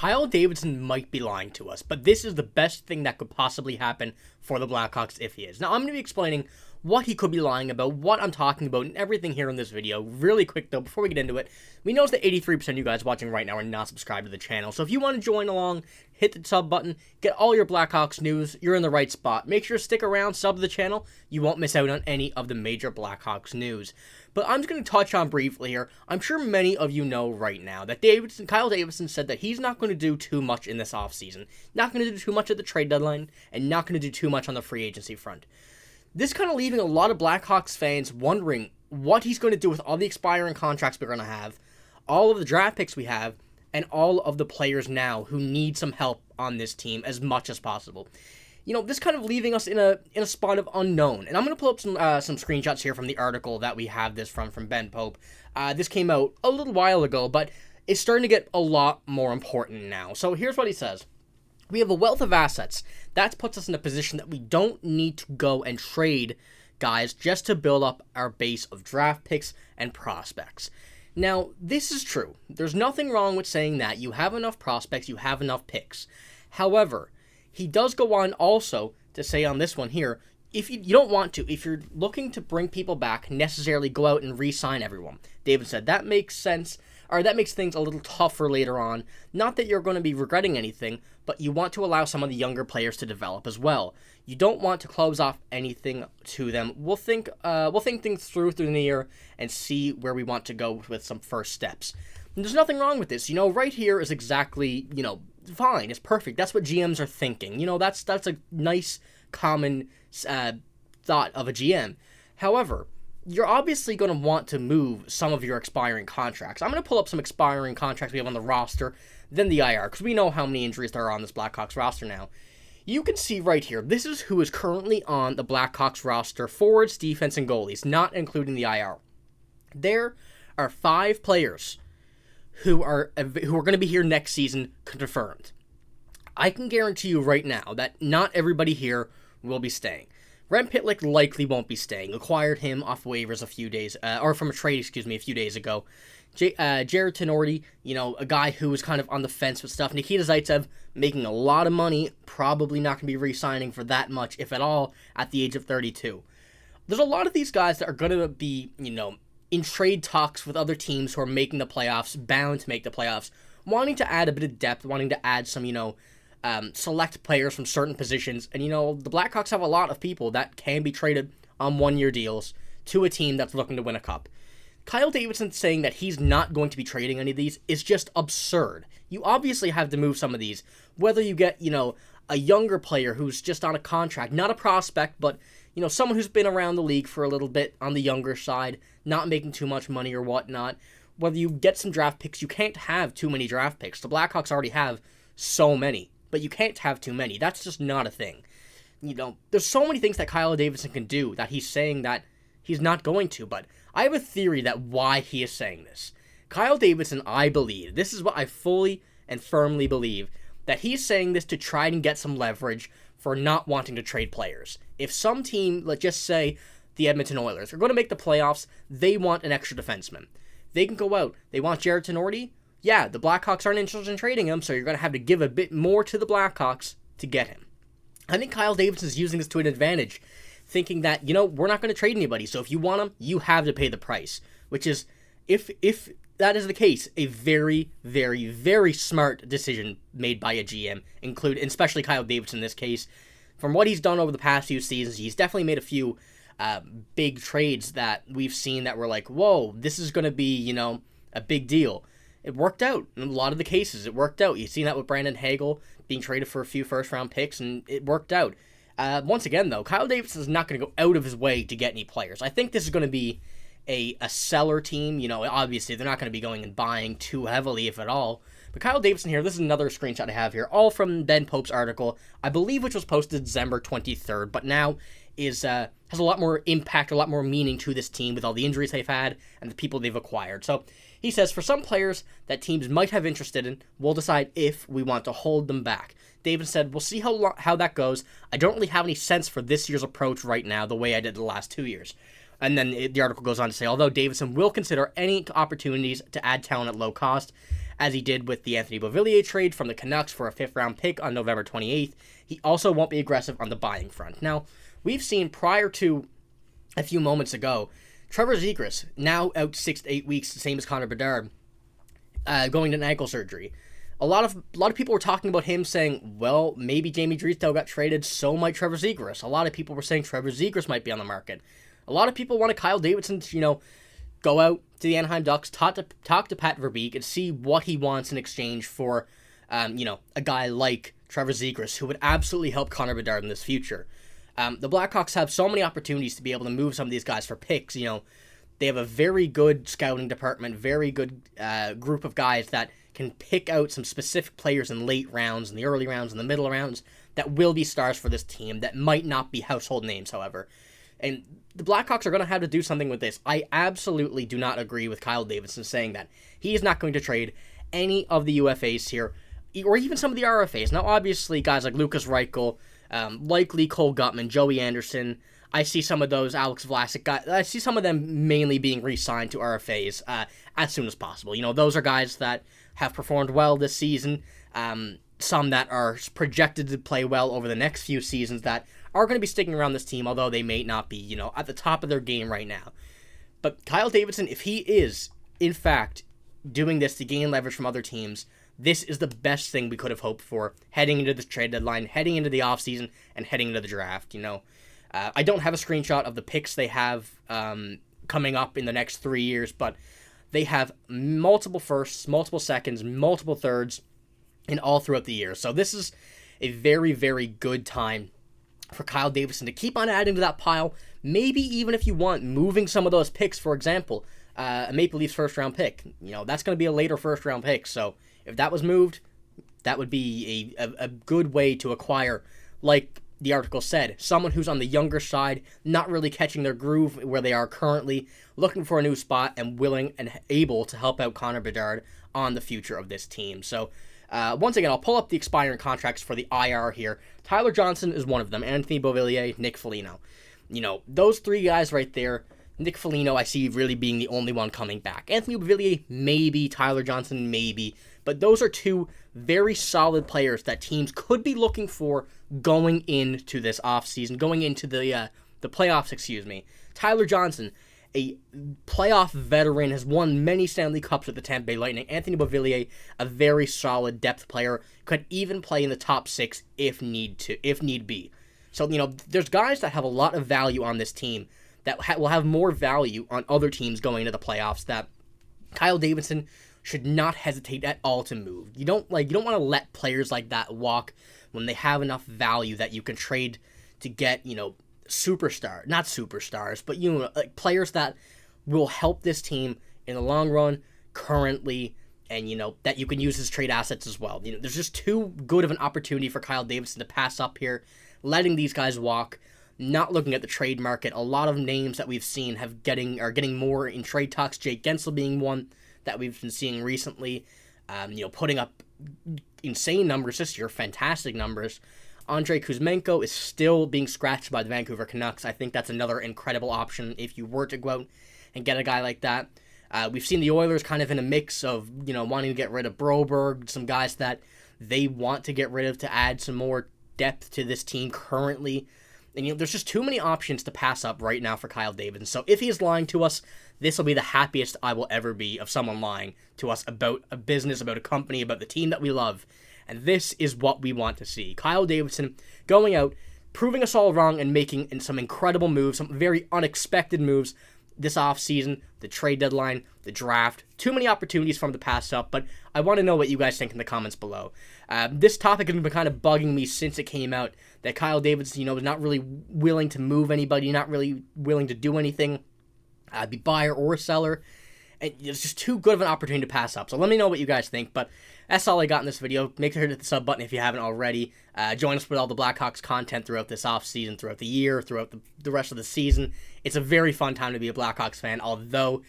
Kyle Davidson might be lying to us, but this is the best thing that could possibly happen for the Blackhawks if he is. Now, I'm going to be explaining what he could be lying about, what I'm talking about, and everything here in this video. Really quick, though, before we get into it, we notice that 83% of you guys watching right now are not subscribed to the channel. So if you want to join along, hit the sub button, get all your Blackhawks news, you're in the right spot. Make sure to stick around, sub to the channel. You won't miss out on any of the major Blackhawks news. But I'm just going to touch on briefly here. I'm sure many of you know right now that Kyle Davidson said that he's not going to do too much in this offseason. Not going to do too much at the trade deadline, and not going to do too much on the free agency front. This kind of leaving a lot of Blackhawks fans wondering what he's going to do with all the expiring contracts we're going to have, all of the draft picks we have, and all of the players now who need some help on this team as much as possible. You know, this kind of leaving us in a spot of unknown. And I'm going to pull up some screenshots here from the article that we have this from Ben Pope. This came out a little while ago, but it's starting to get a lot more important now. So here's what he says. We have a wealth of assets. That puts us in a position that we don't need to go and trade guys just to build up our base of draft picks and prospects. Now, this is true. There's nothing wrong with saying that. You have enough prospects, you have enough picks. However, he does go on also to say on this one here, if you don't want to, if you're looking to bring people back, necessarily go out and re-sign everyone. David said that makes sense, or that makes things a little tougher later on. Not that you're going to be regretting anything, but you want to allow some of the younger players to develop as well. You don't want to close off anything to them. We'll think things through the year and see where we want to go with some first steps. And there's nothing wrong with this. You know, right here is exactly, fine. It's perfect. That's what GMs are thinking. You know, that's a nice, common thought of a GM. However, you're obviously going to want to move some of your expiring contracts. I'm going to pull up some expiring contracts we have on the roster, then the IR, because we know how many injuries there are on this Blackhawks roster now. You can see right here, this is who is currently on the Blackhawks roster, forwards, defense, and goalies, not including the IR. There are 5 players who are going to be here next season confirmed. I can guarantee you right now that not everybody here will be staying. Rem Pitlick likely won't be staying. Acquired him off waivers a few days ago. Jared Tenorti, a guy who was kind of on the fence with stuff. Nikita Zaitsev making a lot of money, probably not going to be re-signing for that much, if at all, at the age of 32. There's a lot of these guys that are going to be, in trade talks with other teams who are making the playoffs, bound to make the playoffs, wanting to add a bit of depth, wanting to add some, select players from certain positions. And, the Blackhawks have a lot of people that can be traded on one-year deals to a team that's looking to win a cup. Kyle Davidson saying that he's not going to be trading any of these is just absurd. You obviously have to move some of these, whether you get, a younger player who's just on a contract, not a prospect, but, someone who's been around the league for a little bit on the younger side, not making too much money or whatnot. Whether you get some draft picks, you can't have too many draft picks. The Blackhawks already have so many, but you can't have too many. That's just not a thing. There's so many things that Kyle Davidson can do that he's saying that he's not going to, but I have a theory that why he is saying this. Kyle Davidson, I believe, this is what I fully and firmly believe, that he's saying this to try and get some leverage for not wanting to trade players. If some team, let's just say the Edmonton Oilers, are going to make the playoffs, they want an extra defenseman. They can go out. They want Jared Tenorti. Yeah, the Blackhawks aren't interested in trading him, so you're going to have to give a bit more to the Blackhawks to get him. I think Kyle Davidson is using this to an advantage, thinking that, we're not going to trade anybody, so if you want him, you have to pay the price, which is, if that is the case, a very, very, very smart decision made by a GM, especially Kyle Davidson in this case. From what he's done over the past few seasons, he's definitely made a few big trades that we've seen that were like, whoa, this is going to be, a big deal. It worked out. In a lot of the cases, it worked out. You've seen that with Brandon Hagel being traded for a few first-round picks, and it worked out. Once again, though, Kyle Davidson is not going to go out of his way to get any players. I think this is going to be a seller team. Obviously, they're not going to be going and buying too heavily, if at all. But Kyle Davidson here, this is another screenshot I have here, all from Ben Pope's article, I believe, which was posted December 23rd, but now has a lot more impact, a lot more meaning to this team with all the injuries they've had and the people they've acquired. So he says, for some players that teams might have interested in, we'll decide if we want to hold them back. David said, we'll see how that goes. I don't really have any sense for this year's approach right now the way I did the last 2 years. And then the article goes on to say, although Davidson will consider any opportunities to add talent at low cost, as he did with the Anthony Beauvillier trade from the Canucks for a 5th-round pick on November 28th. He also won't be aggressive on the buying front. Now, we've seen prior to a few moments ago, Trevor Zegras, now out 6 to 8 weeks, the same as Connor Bedard, going to an ankle surgery. A lot of people were talking about him saying, well, maybe Jamie Drysdale got traded, so might Trevor Zegras. A lot of people were saying Trevor Zegras might be on the market. A lot of people wanted Kyle Davidson to, go out to the Anaheim Ducks, talk to Pat Verbeek, and see what he wants in exchange for, a guy like Trevor Zegras, who would absolutely help Connor Bedard in this future. The Blackhawks have so many opportunities to be able to move some of these guys for picks. They have a very good scouting department, very good group of guys that can pick out some specific players in late rounds, in the early rounds, in the middle rounds, that will be stars for this team, that might not be household names, however. And the Blackhawks are going to have to do something with this. I absolutely do not agree with Kyle Davidson saying that he is not going to trade any of the UFAs here, or even some of the RFAs. Now, obviously, guys like Lukas Reichel, likely Cole Guttman, Joey Anderson, I see some of those, Alex Vlasic guys, I see some of them mainly being re-signed to RFAs as soon as possible. Those are guys that have performed well this season, some that are projected to play well over the next few seasons that are going to be sticking around this team, although they may not be, at the top of their game right now. But Kyle Davidson, if he is, in fact, doing this to gain leverage from other teams, this is the best thing we could have hoped for heading into the trade deadline, heading into the offseason, and heading into the draft. I don't have a screenshot of the picks they have coming up in the next 3 years, but they have multiple firsts, multiple seconds, multiple thirds, and all throughout the year. So this is a very, very good time for Kyle Davidson to keep on adding to that pile. Maybe even if you want, moving some of those picks, for example, a Maple Leafs first-round pick. That's going to be a later first-round pick. So if that was moved, that would be a good way to acquire, like the article said, someone who's on the younger side, not really catching their groove where they are currently, looking for a new spot, and willing and able to help out Connor Bedard on the future of this team. So once again, I'll pull up the expiring contracts for the IR here. Tyler Johnson is one of them. Anthony Beauvillier, Nick Foligno. Those three guys right there. Nick Foligno, I see really being the only one coming back. Anthony Beauvillier, maybe. Tyler Johnson, maybe. But those are two very solid players that teams could be looking for going into this offseason, going into the playoffs, Tyler Johnson, a playoff veteran, has won many Stanley Cups with the Tampa Bay Lightning. Anthony Beauvillier, a very solid depth player, could even play in the top 6 if need be. So, there's guys that have a lot of value on this team that will have more value on other teams going into the playoffs that Kyle Davidson should not hesitate at all to move. You don't want to let players like that walk when they have enough value that you can trade to get, not superstars, but players that will help this team in the long run currently, and that you can use as trade assets as well. There's just too good of an opportunity for Kyle Davidson to pass up here, letting these guys walk, not looking at the trade market. A lot of names that we've seen are getting more in trade talks, Jake Gensel being one that we've been seeing recently, putting up insane numbers this year, fantastic numbers. Andrei Kuzmenko is still being scratched by the Vancouver Canucks. I think that's another incredible option if you were to go out and get a guy like that. We've seen the Oilers kind of in a mix of, wanting to get rid of Broberg, some guys that they want to get rid of to add some more depth to this team currently. And, there's just too many options to pass up right now for Kyle Davidson. So if he is lying to us, this will be the happiest I will ever be of someone lying to us about a business, about a company, about the team that we love. And this is what we want to see. Kyle Davidson going out, proving us all wrong, and making some incredible moves, some very unexpected moves this offseason, the trade deadline, the draft. Too many opportunities for him to pass up, but I want to know what you guys think in the comments below. This topic has been kind of bugging me since it came out, that Kyle Davidson, is not really willing to move anybody, not really willing to do anything, be buyer or seller. And it's just too good of an opportunity to pass up. So let me know what you guys think. But that's all I got in this video. Make sure to hit the sub button if you haven't already. Join us with all the Blackhawks content throughout this offseason, throughout the year, throughout the rest of the season. It's a very fun time to be a Blackhawks fan, although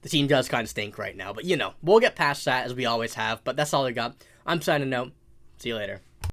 the team does kind of stink right now. But, we'll get past that as we always have. But that's all I got. I'm signing out. See you later.